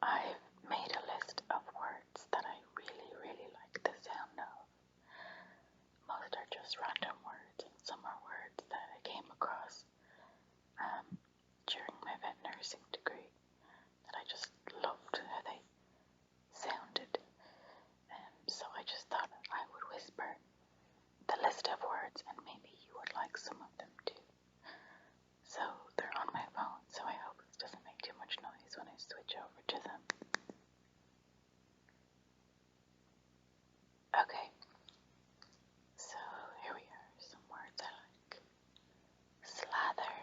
I've made a list of words that I really, really like the sound of. Most are just random words, and some are words that I came across during my vet nursing degree that I just loved how they sounded. So I just thought I would whisper the list of words, and maybe you would like some of them too. So they're on my phone, so I hope it doesn't make too much noise when I switch over to them. Okay, so here we are, some words I like. Slather,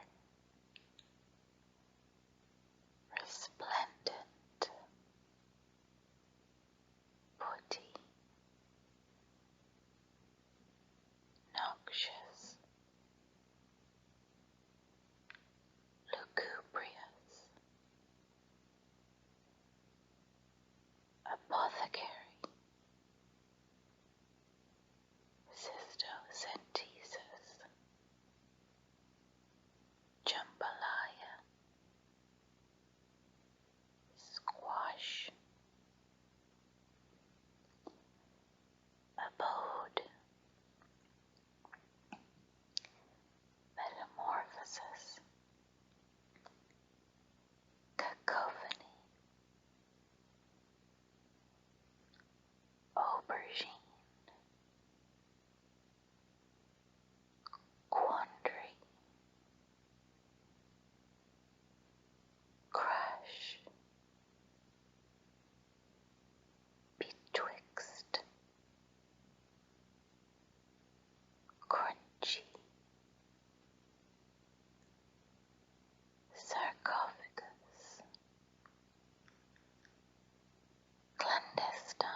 resplendent, putty, noxious, lugubrious, apothecary, cystocentesis, jambalaya, squash, abode, metamorphosis, cacophony, aubergine, quandary, crash, betwixt, crunchy, sarcophagus, clandestine,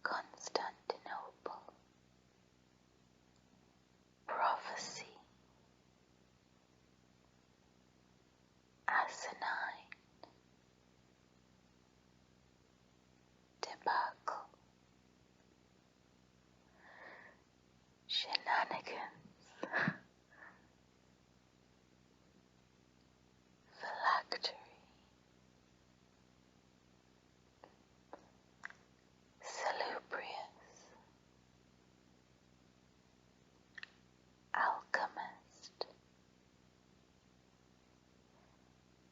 Constantinople, prophecy, asinine, debacle, shenanigans, phylactery, salubrious, alchemist,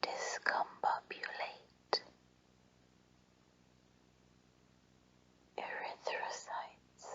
discombobulate, erythrocytes,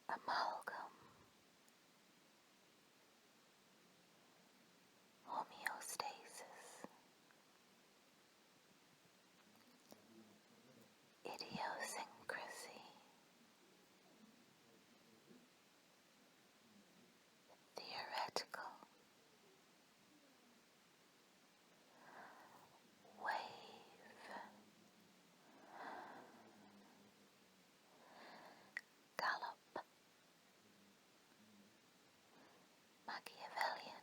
amalgam, homeostasis, idiosyncrasy, theoretical, wave, gallop, Machiavellian,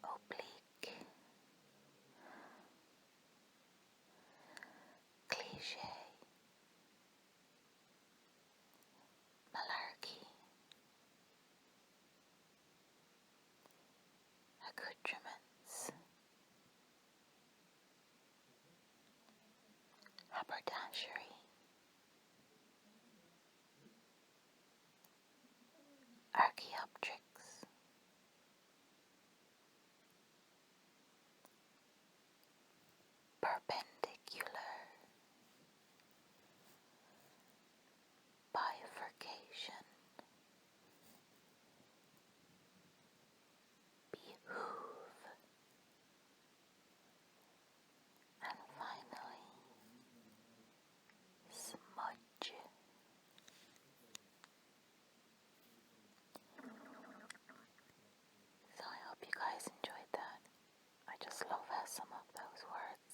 oblique, cliché, malarkey, accoutrements, haberdashery, archaeopteryx, perpendicular, bifurcation, behoove, and finally, smudge. So I hope you guys enjoyed that. I just love how some of those words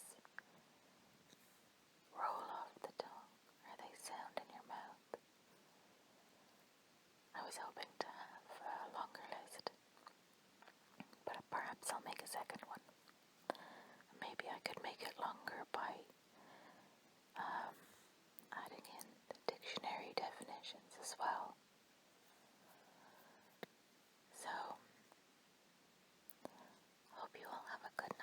roll off the tongue, or they sound in your mouth. I was hoping to have a longer list, but perhaps I'll make a second one. Maybe I could make it longer by adding in the dictionary definitions as well. So, hope you all have a good